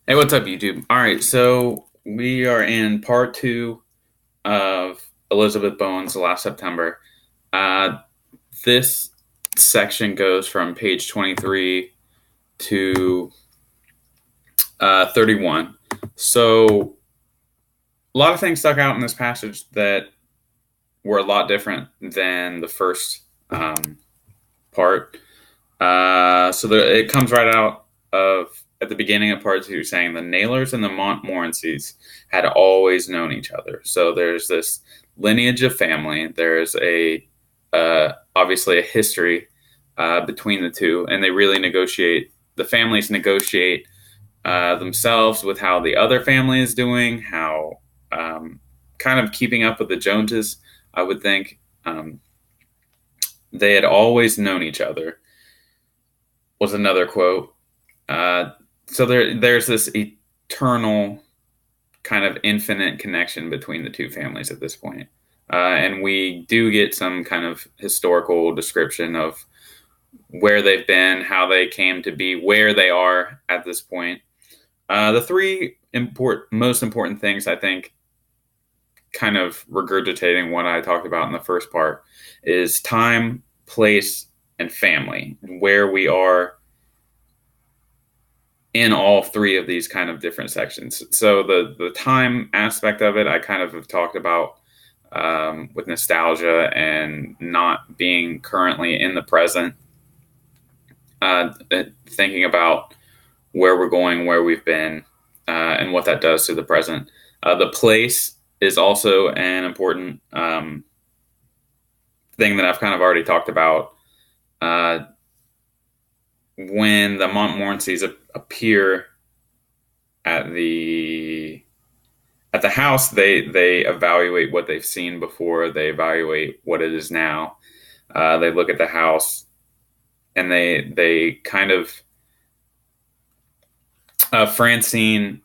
Hey, what's up, YouTube? All right, so we are in part two of Elizabeth Bowen's Last September. Uh, this section goes from page 23 to 31. So, a lot of things stuck out in this passage that were a lot different than the first part. It comes right out of at the beginning of part two, saying the Naylors and the Montmorencys had always known each other. So there's this lineage of family. There's a obviously a history between the two, and they really negotiate. The families negotiate themselves with how the other family is doing, how kind of keeping up with the Joneses. I would think they had always known each other was another quote. There's this eternal kind of infinite connection between the two families at this point. And we do get some kind of historical description of where they've been, how they came to be, where they are at this point. The three most important things, I think, kind of regurgitating what I talked about in the first part, is time, place, and family, where we are in all three of these kind of different sections. So the time aspect of it, I kind of have talked about with nostalgia and not being currently in the present, thinking about where we're going, where we've been, and what that does to the present. The place is also an important thing that I've kind of already talked about. When the Montmorencys appear at the house, they evaluate what they've seen before. They evaluate what it is now. They look at the house, and they kind of Francine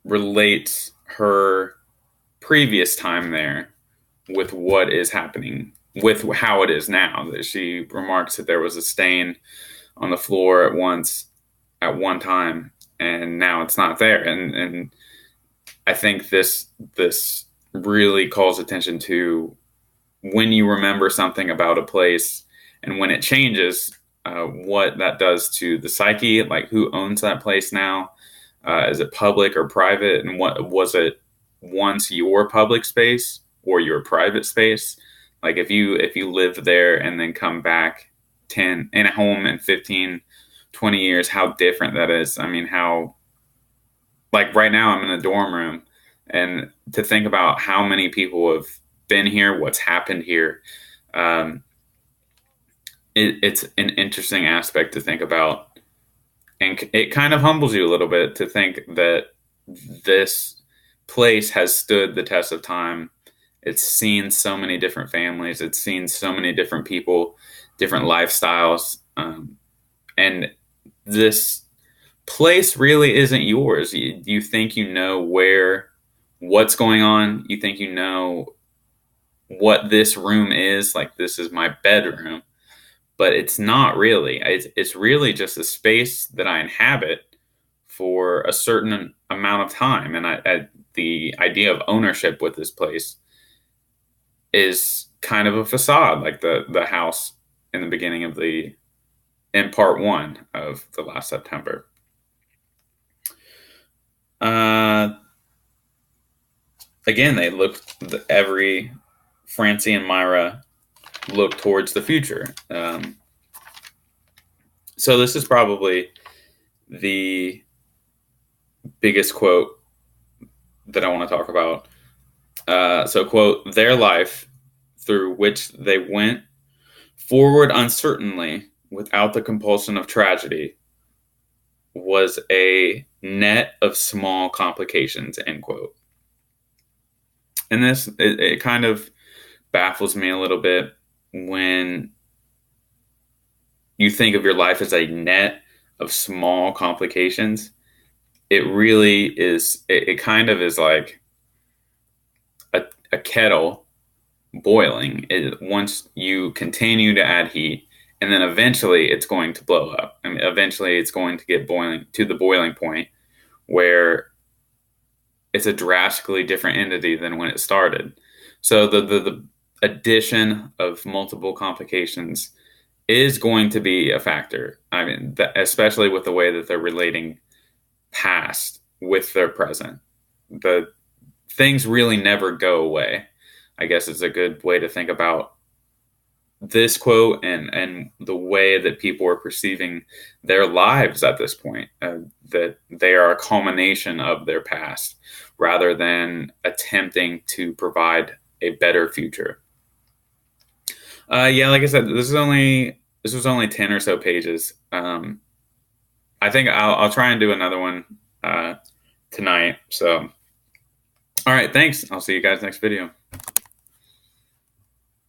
relates her previous time there with what is happening with how it is now. That she remarks that there was a stain on the floor at one time, and now it's not there. And I think this really calls attention to when you remember something about a place and when it changes, what that does to the psyche, like who owns that place now. Is it public or private, and what was it once your public space or your private space? Like if you live there and then come back 10 in a home in 15, 20 years, how different that is. I mean, how, like, right now I'm in a dorm room, and to think about how many people have been here, what's happened here, um, it's an interesting aspect to think about, and it kind of humbles you a little bit to think that this place has stood the test of time. It's seen so many different families. It's seen so many different people, different lifestyles, and this place really isn't yours. You think you know what's going on. You think you know what this room is. Like, this is my bedroom, but it's not really. It's really just a space that I inhabit for a certain amount of time. And the idea of ownership with this place is kind of a facade, like the house in the beginning of the in part one of the last September. Uh, Again, they look every Francie and Myra look towards the future. So this is probably the biggest quote that I want to talk about. Quote, their life through which they went forward uncertainly without the compulsion of tragedy was a net of small complications, end quote. And it kind of baffles me a little bit when you think of your life as a net of small complications. It really is, it kind of is like a kettle boiling. Once you continue to add heat, and then eventually it's going to blow up. I mean, eventually it's going to get boiling to the boiling point where it's a drastically different entity than when it started. So the addition of multiple complications is going to be a factor. I mean, especially with the way that they're relating past with their present. The things really never go away, I guess is a good way to think about this quote and the way that people are perceiving their lives at this point, that they are a culmination of their past rather than attempting to provide a better future. Yeah, like I said, this was only 10 or so pages. I think I'll try and do another one tonight. So, all right, thanks. I'll see you guys next video.